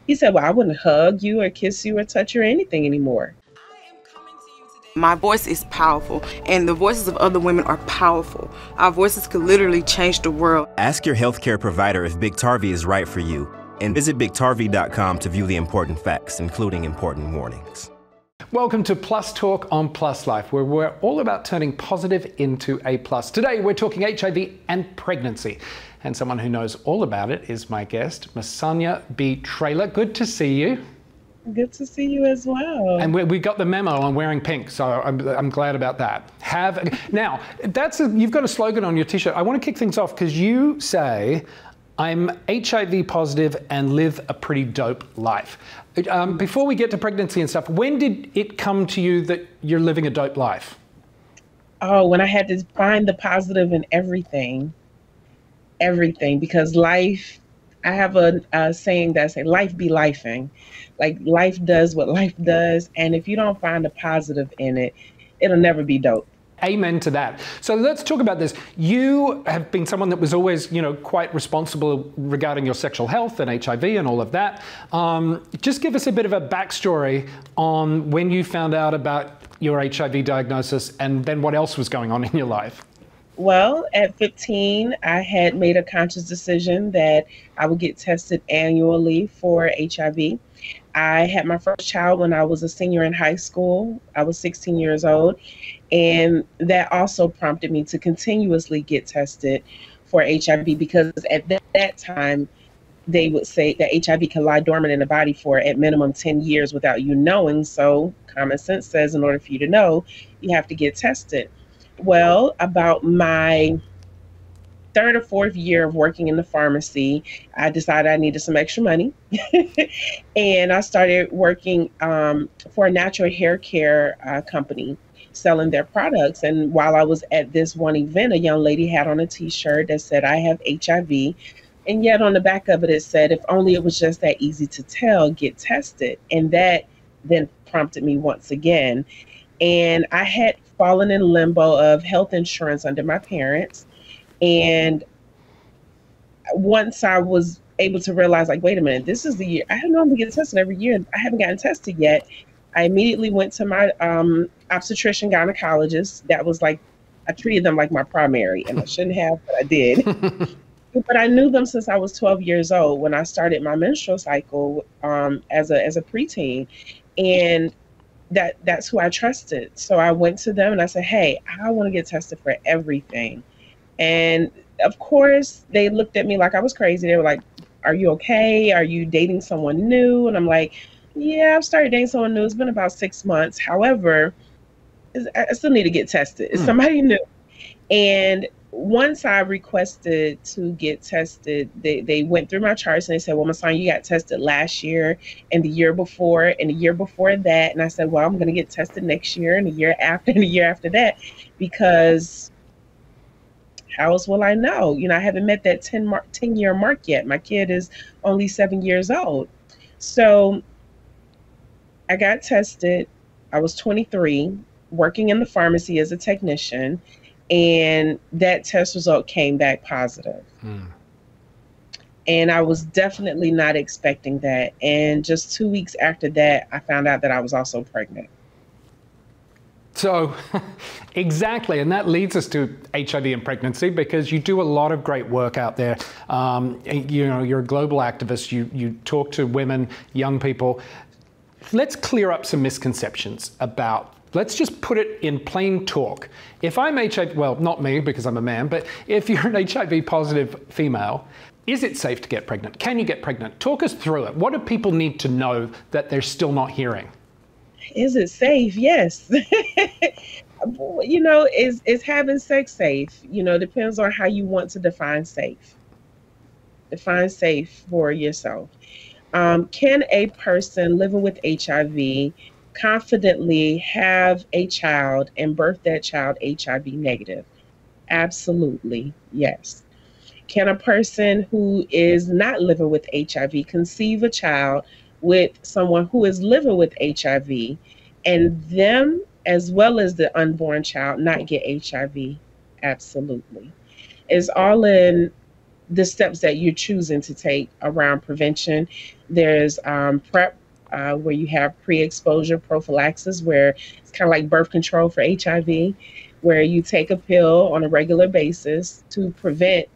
He said, well, I wouldn't hug you or kiss you or touch you or anything anymore. My voice is powerful, and the voices of other women are powerful. Our voices could literally change the world. Ask your healthcare provider if Biktarvy is right for you, and visit Biktarvy.com to view the important facts, including important warnings. Welcome to Plus Talk on Plus Life, where we're all about turning positive into a plus. Today, we're talking HIV and pregnancy. And someone who knows all about it is my guest, Masonia B. Traylor. Good to see you. Good to see you as well. And we got the memo on wearing pink, so I'm glad about that. Now, you've got a slogan on your t-shirt. I want to kick things off because you say, I'm HIV positive and live a pretty dope life. Before we get to pregnancy and stuff, when did it come to you that you're living a dope life? Oh, when I had to find the positive in everything. Everything, because life, I have a saying that say, life be lifing. Like, life does what life does, and if you don't find a positive in it, it'll never be dope. Amen to that. So let's talk about this. You have been someone that was always, quite responsible regarding your sexual health and HIV and all of that. Just give us a bit of a backstory on when you found out about your HIV diagnosis and then what else was going on in your life. Well, at 15, I had made a conscious decision that I would get tested annually for HIV. I had my first child when I was a senior in high school. I was 16 years old, and that also prompted me to continuously get tested for HIV because at that time, they would say that HIV can lie dormant in the body for at minimum 10 years without you knowing. So common sense says in order for you to know, you have to get tested. Well, about my third or fourth year of working in the pharmacy, I decided I needed some extra money. And I started working for a natural hair care company, selling their products. And while I was at this one event, a young lady had on a t-shirt that said, I have HIV. And yet on the back of it, it said, if only it was just that easy to tell, get tested. And that then prompted me once again. And I had fallen in limbo of health insurance under my parents. And once I was able to realize, like, wait a minute, this is the year. I normally get tested every year. I haven't gotten tested yet. I immediately went to my obstetrician gynecologist. That was like, I treated them like my primary, and I shouldn't have, but I did. But I knew them since I was 12 years old when I started my menstrual cycle as a preteen. And that's who I trusted. So I went to them and I said, hey, I want to get tested for everything. And of course, they looked at me like I was crazy. They were like, are you okay? Are you dating someone new? And I'm like, yeah, I've started dating someone new. It's been about 6 months. However, I still need to get tested. It's somebody new. And once I requested to get tested, they went through my charts and they said, well, Masonia, you got tested last year and the year before and the year before that. And I said, well, I'm going to get tested next year and the year after and the year after that, because how else will I know? I haven't met that 10-year mark yet. My kid is only 7 years old. So I got tested. I was 23, working in the pharmacy as a technician. And that test result came back positive. And I was definitely not expecting that. And just 2 weeks after that, I found out that I was also pregnant. So, exactly, and that leads us to HIV and pregnancy, because you do a lot of great work out there. You're a global activist. You talk to women, young people. Let's clear up some misconceptions about. Let's just put it in plain talk. If I'm HIV, well, not me because I'm a man, but if you're an HIV positive female, is it safe to get pregnant? Can you get pregnant? Talk us through it. What do people need to know that they're still not hearing? Is it safe? Yes. Is having sex safe? Depends on how you want to define safe. Define safe for yourself. Can a person living with HIV confidently have a child and birth that child HIV negative? Absolutely, yes. Can a person who is not living with HIV conceive a child with someone who is living with HIV and them, as well as the unborn child, not get HIV? Absolutely. It's all in the steps that you're choosing to take around prevention. There's PrEP, where you have pre-exposure prophylaxis, where it's kind of like birth control for HIV, where you take a pill on a regular basis to prevent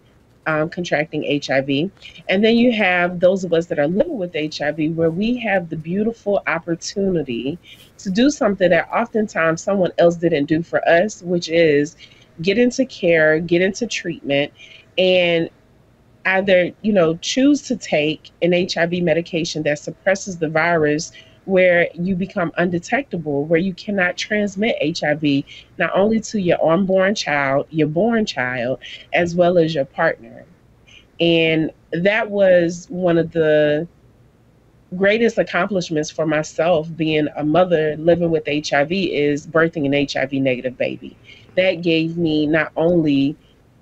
contracting HIV. And then you have those of us that are living with HIV, where we have the beautiful opportunity to do something that oftentimes someone else didn't do for us, which is get into care, get into treatment, and either, choose to take an HIV medication that suppresses the virus, where you become undetectable, where you cannot transmit HIV, not only to your unborn child, your born child, as well as your partner. And that was one of the greatest accomplishments for myself, being a mother living with HIV, is birthing an HIV negative baby. That gave me not only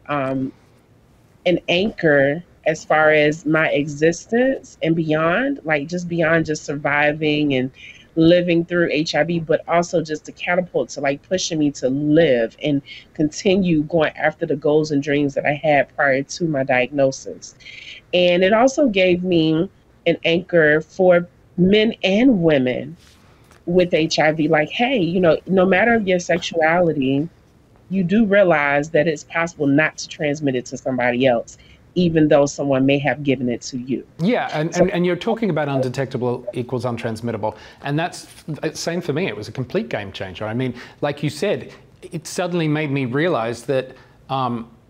an anchor as far as my existence and beyond, like just beyond just surviving and living through HIV, but also just to catapult to like pushing me to live and continue going after the goals and dreams that I had prior to my diagnosis. And it also gave me an anchor for men and women with HIV, like, hey, no matter your sexuality, you do realize that it's possible not to transmit it to somebody else, even though someone may have given it to you. Yeah, and you're talking about undetectable equals untransmittable. And that's same for me. It was a complete game changer. I mean, like you said, it suddenly made me realize that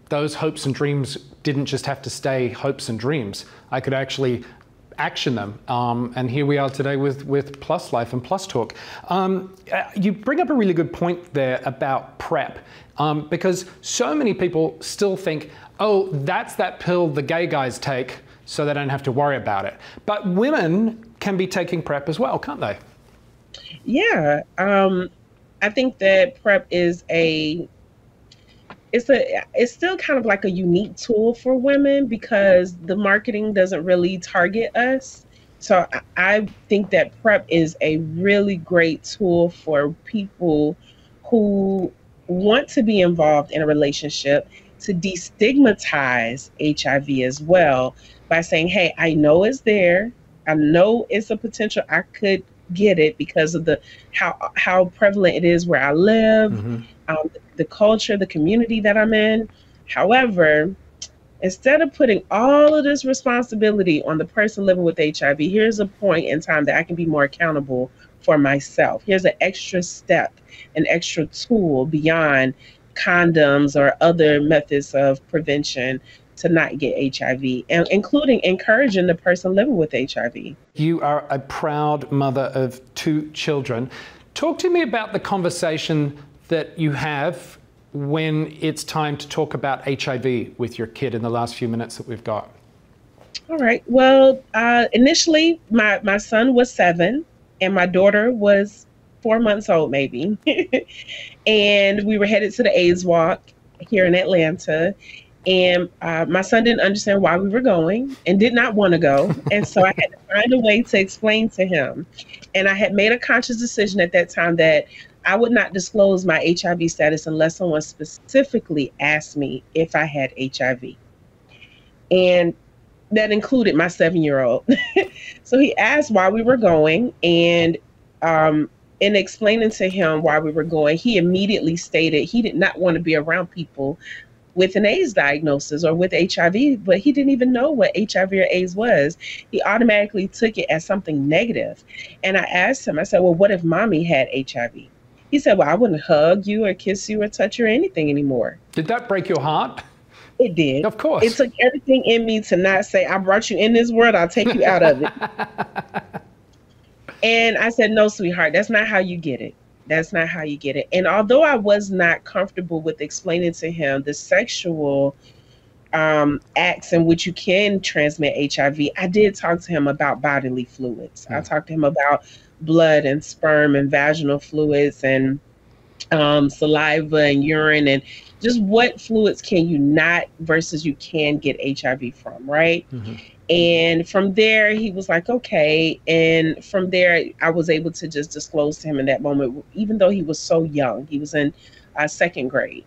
those hopes and dreams didn't just have to stay hopes and dreams. I could actually action them. And here we are today with Plus Life and Plus Talk. You bring up a really good point there about PrEP, because so many people still think, oh, that's that pill the gay guys take so they don't have to worry about it. But women can be taking PrEP as well, can't they? Yeah. I think that PrEP is it's still kind of like a unique tool for women, because the marketing doesn't really target us. So I think that PrEP is a really great tool for people who want to be involved in a relationship, to destigmatize HIV as well, by saying, hey, I know it's there. I know it's a potential I could get it because of how prevalent it is where I live, the culture, the community that I'm in. However, instead of putting all of this responsibility on the person living with HIV, here's a point in time that I can be more accountable for myself. Here's an extra step, an extra tool beyond condoms or other methods of prevention to not get HIV, and including encouraging the person living with HIV. You are a proud mother of 2 children. Talk to me about the conversation that you have when it's time to talk about HIV with your kid in the last few minutes that we've got. All right. Well, initially, my son was 7 and my daughter was 4 months old, maybe. And we were headed to the AIDS walk here in Atlanta. And my son didn't understand why we were going and did not want to go. And so I had to find a way to explain to him. And I had made a conscious decision at that time that I would not disclose my HIV status unless someone specifically asked me if I had HIV. And that included my 7-year-old. So he asked why we were going, and in explaining to him why we were going, he immediately stated he did not want to be around people with an AIDS diagnosis or with HIV, but he didn't even know what HIV or AIDS was. He automatically took it as something negative. And I asked him, I said, well, what if mommy had HIV? He said, well, I wouldn't hug you or kiss you or touch you or anything anymore. Did that break your heart? It did. Of course. It took everything in me to not say, I brought you in this world, I'll take you out of it. And I said, no, sweetheart, that's not how you get it. That's not how you get it. And although I was not comfortable with explaining to him the sexual acts in which you can transmit HIV, I did talk to him about bodily fluids. I talked to him about blood and sperm and vaginal fluids and saliva and urine, and just what fluids can you not versus you can get HIV from, right? And from there, he was like, okay. And from there, I was able to just disclose to him in that moment, even though he was so young. He was in 2nd grade.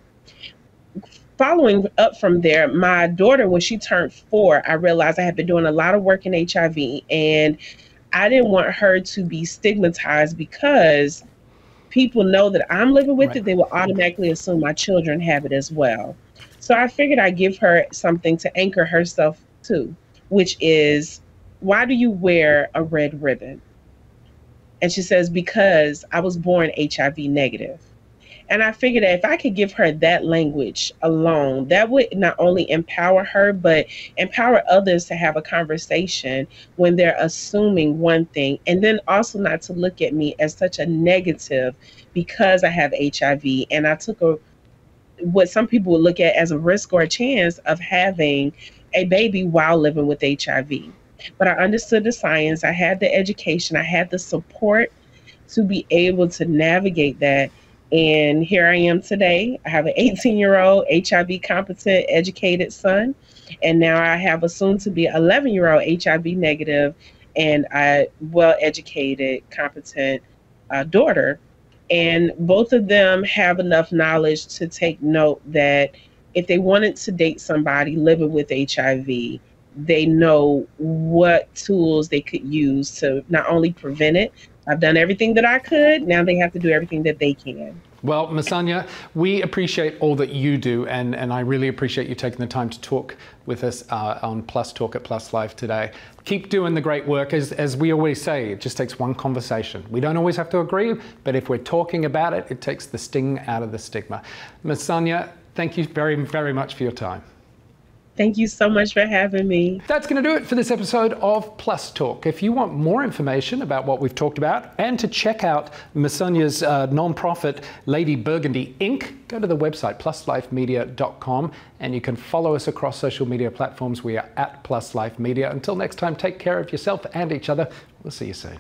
following up from there, my daughter, when she turned 4, I realized I had been doing a lot of work in HIV, and I didn't want her to be stigmatized because people know that I'm living with Right. it. They will automatically assume my children have it as well. So I figured I'd give her something to anchor herself to, which is, why do you wear a red ribbon? And she says, because I was born HIV negative. And I figured that if I could give her that language alone, that would not only empower her, but empower others to have a conversation when they're assuming one thing. And then also not to look at me as such a negative because I have HIV. And I took what some people would look at as a risk or a chance of having a baby while living with HIV. But I understood the science, I had the education, I had the support to be able to navigate that. And here I am today. I have an 18-year-old HIV competent, educated son. And now I have a soon to be 11-year-old HIV negative and a well educated, competent daughter. And both of them have enough knowledge to take note that if they wanted to date somebody living with HIV, they know what tools they could use to not only prevent it. I've done everything that I could. Now they have to do everything that they can. Well, Masonia, we appreciate all that you do, and I really appreciate you taking the time to talk with us on Plus Talk at Plus Life today. Keep doing the great work. As we always say, it just takes one conversation. We don't always have to agree, but if we're talking about it, it takes the sting out of the stigma. Masonia, thank you very, very much for your time. Thank you so much for having me. That's going to do it for this episode of Plus Talk. If you want more information about what we've talked about and to check out Masonia's nonprofit Lady Burgundy Inc., go to the website pluslifemedia.com, and you can follow us across social media platforms. We are at Plus Life Media. Until next time, take care of yourself and each other. We'll see you soon.